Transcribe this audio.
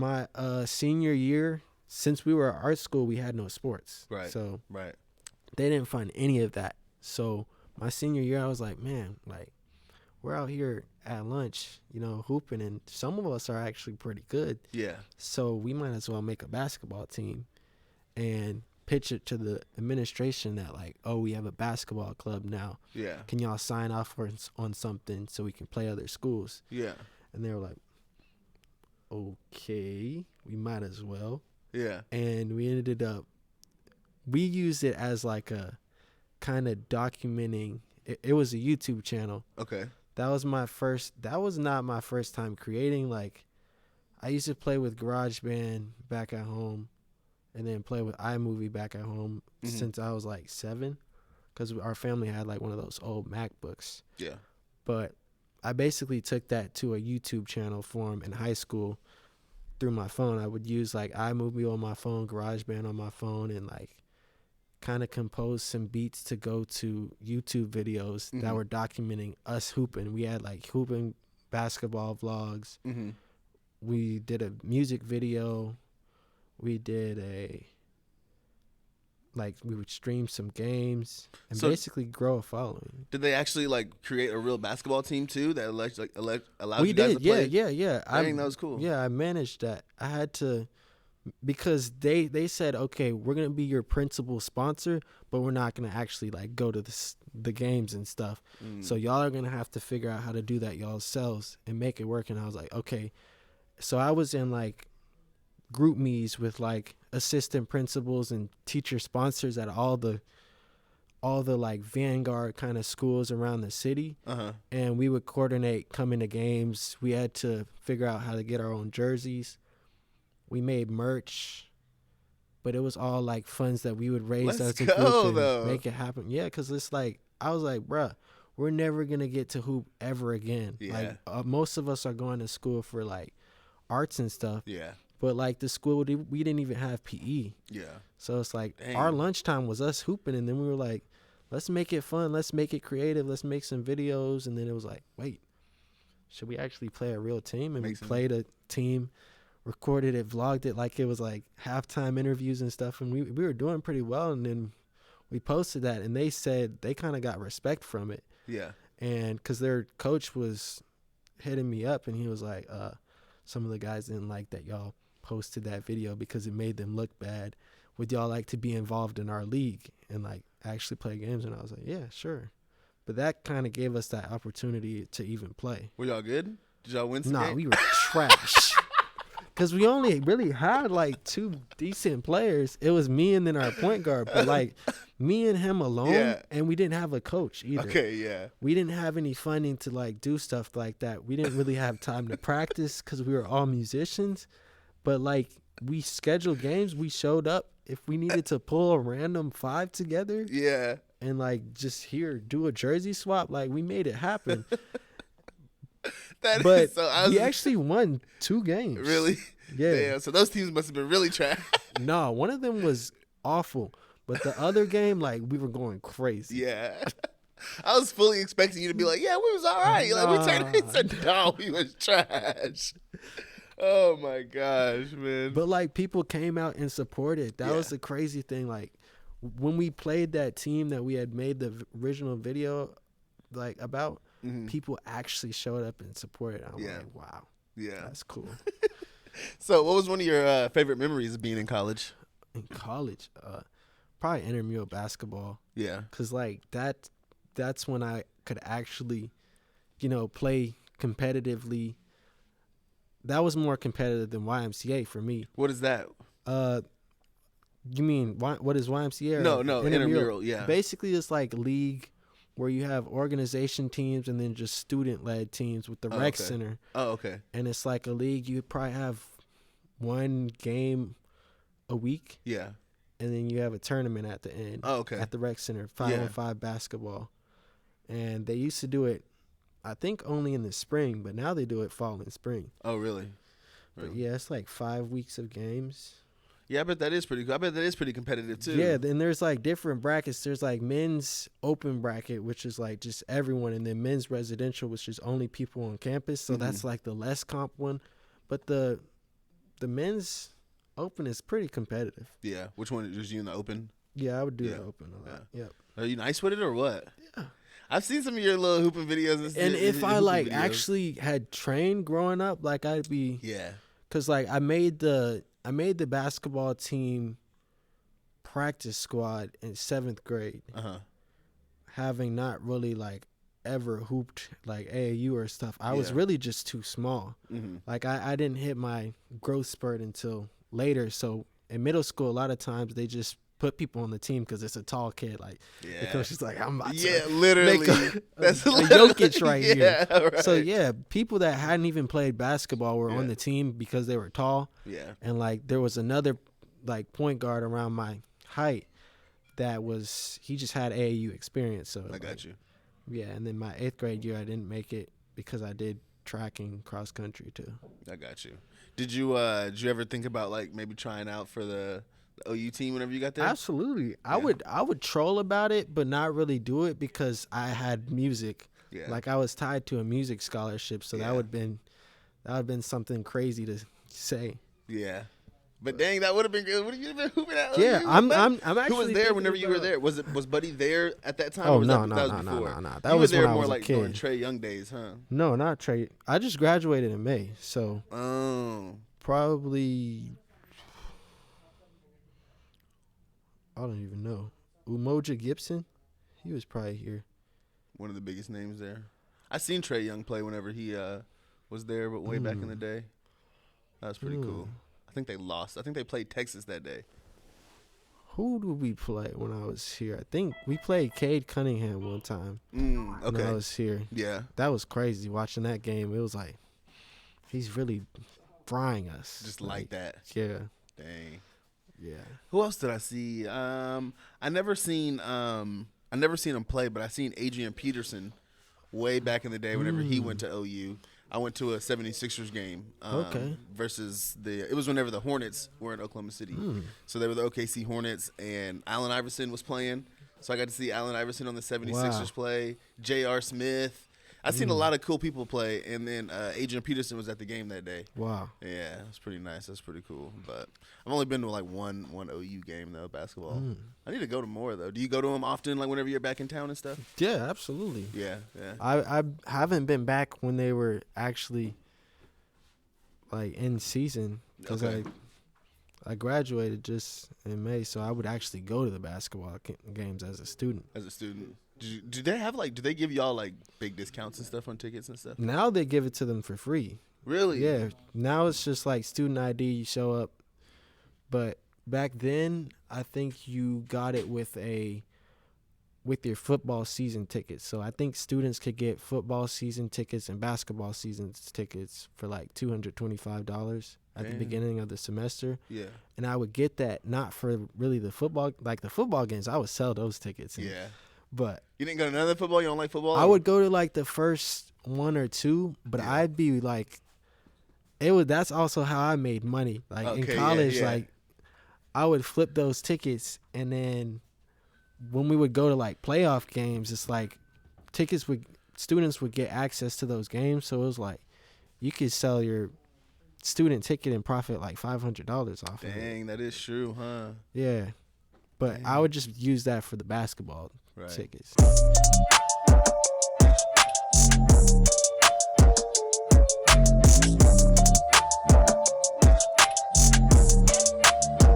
my senior year, since we were at art school, we had no sports. Right. So Right. they didn't fund any of that. So my senior year, I was like, man, like we're out here at lunch, hooping, and some of us are actually pretty good. Yeah. So we might as well make a basketball team and pitch it to the administration that like, oh, we have a basketball club now. Yeah. Can y'all sign off on something so we can play other schools? Yeah. And they were like, okay, we might as well. Yeah. And we used it as like a kind of documenting. It was a YouTube channel. Okay. That was not my first time creating. Like, I used to play with GarageBand back at home and then play with iMovie back at home since I was like 7, because our family had like one of those old MacBooks. Yeah. But I basically took that to a YouTube channel form in high school through my phone. I would use like iMovie on my phone, GarageBand on my phone, and like kind of compose some beats to go to YouTube videos that were documenting us hooping. We had like hooping basketball vlogs. We did a music video. We did we would stream some games and basically grow a following. Did they actually like create a real basketball team too that allowed We you guys did, to play? yeah. I think that was cool. Yeah, I managed that. I had to, because they said, okay, we're gonna be your principal sponsor, but we're not gonna actually like go to the games and stuff. So y'all are gonna have to figure out how to do that yourselves and make it work. And I was like, okay. So I was in like group meets with like assistant principals and teacher sponsors at all the like vanguard kind of schools around the city. And we would coordinate coming to games. We had to figure out how to get our own jerseys. We made merch, but it was all like funds that we would raise as a group and make it happen. Yeah, because it's like, I was like, bruh, we're never gonna get to hoop ever again. Yeah. Like most of us are going to school for like arts and stuff. Yeah. But like the school, we didn't even have PE. Yeah. So it's like Dang. our lunchtime was us hooping, and then we were like, let's make it fun, let's make it creative, let's make some videos. And then it was like, wait, should we actually play a real team? And we played a team, recorded it, vlogged it like it was like halftime interviews and stuff. And we were doing pretty well. And then we posted that, and they said they kind of got respect from it. Yeah. And because their coach was hitting me up, and he was like, some of the guys didn't like that y'all posted that video because it made them look bad. Would y'all like to be involved in our league and like actually play games? And I was like, yeah, sure. But that kind of gave us that opportunity to even play. Were y'all good? Did y'all win some Nah, game? we were trash. Because we only really had like 2 decent players. It was me and then our point guard. But like me and him alone, and we didn't have a coach either. Okay, yeah. We didn't have any funding to like do stuff like that. We didn't really have time to practice because we were all musicians. But like we scheduled games. We showed up if we needed to pull a random 5 together. Yeah. And like just do a jersey swap. Like we made it happen. But we actually won 2 games. Really? Yeah. Damn, so those teams must have been really trash. No, one of them was awful. But the other game, like, we were going crazy. Yeah. I was fully expecting you to be like, yeah, we was all right. Like, we turned it said, no, we was trash. Oh, my gosh, man. But, like, people came out and supported. That was the crazy thing. Like, when we played that team that we had made the original video, like, about, people actually showed up and supported. I'm like, wow. Yeah. That's cool. So what was one of your favorite memories of being in college? In college? Probably intramural basketball. Yeah. Because, like, that's when I could actually, play competitively. That was more competitive than YMCA for me. What is that? You mean, what is YMCA? No, intramural, yeah. Basically, it's like league where you have organization teams and then just student-led teams with the rec center. Oh, okay. And it's like a league. You probably have 1 game a week. Yeah. And then you have a tournament at the end. Oh, okay. At the rec center, 5-on-5 basketball. And they used to do it, I think, only in the spring, but now they do it fall and spring. Oh, really? But yeah, it's like 5 weeks of games. Yeah, I bet that is pretty cool. I bet that is pretty competitive, too. Yeah, then there's, like, different brackets. There's, like, men's open bracket, which is, like, just everyone, and then men's residential, which is only people on campus. So that's, like, the less comp one. But the the men's open is pretty competitive. Yeah. Which one is you in the open? Yeah, I would do the open a lot. Yeah. Yep. Are you nice with it or what? Yeah. I've seen some of your little hooping videos. And if I like videos. actually had trained growing up, like I'd be. Yeah. Cause like I made the basketball team practice squad in 7th grade. Having not really like ever hooped like AAU or stuff. I was really just too small. Like I didn't hit my growth spurt until later. So in middle school, a lot of times they just put people on the team because it's a tall kid. Like the coach is like, I'm about to literally make that's a Jokic right here. Right. So yeah, people that hadn't even played basketball were on the team because they were tall. Yeah. And like there was another like point guard around my height that was he just had AAU experience. So I got you. Yeah, and then my 8th grade year I didn't make it because I did track and cross country too. I got you. Did you ever think about like maybe trying out for the OU team whenever you got there? Absolutely. I would troll about it but not really do it because I had music. Yeah. Like I was tied to a music scholarship, so that would have been something crazy to say. Yeah. But dang, that would have been good. Would you have been hooping at OU? Yeah, I'm actually. Who was there whenever you were there? Was Buddy there at that time? Oh, or was no. That was before? That was there when I more was like a kid. during Trae Young days, huh? No, not Trae. I just graduated in May, so probably I don't even know. Umoja Gibson, he was probably here. One of the biggest names there. I seen Trae Young play whenever he was there, but way back in the day. That was pretty cool. I think they lost. I think they played Texas that day. Who did we play when I was here? I think we played Cade Cunningham one time when I was here. Yeah. That was crazy watching that game. It was like he's really frying us. Just like that. Yeah. Dang. Yeah. Who else did I see? I never seen him play, but I seen Adrian Peterson way back in the day whenever he went to OU. I went to a 76ers game versus it was whenever the Hornets were in Oklahoma City. So they were the OKC Hornets, and Allen Iverson was playing. So I got to see Allen Iverson on the 76ers play, J.R. Smith. I've seen a lot of cool people play, and then Adrian Peterson was at the game that day. Wow. Yeah, it was pretty nice. That's pretty cool. But I've only been to like one OU game, though, basketball. I need to go to more, though. Do you go to them often, like whenever you're back in town and stuff? Yeah, absolutely. Yeah. I haven't been back when they were actually like in season because I graduated just in May, so I would actually go to the basketball games as a student. Do they have do they give y'all like big discounts and stuff on tickets and stuff? Now they give it to them for free. Really? Yeah. Now it's just like student ID, you show up. But back then, I think you got it with your football season tickets. So I think students could get football season tickets and basketball season tickets for like $225 at the beginning of the semester. Yeah. And I would get that not for really the football games. I would sell those tickets. But you didn't go to none of the football? You don't like football? I would go to like the first one or two, but I'd be like, that's also how I made money. Like in college, like I would flip those tickets, and then when we would go to like playoff games, it's like students would get access to those games. So it was like you could sell your student ticket and profit like $500 off of it. Dang, that is true, huh? Yeah. But I would just use that for the basketball tickets.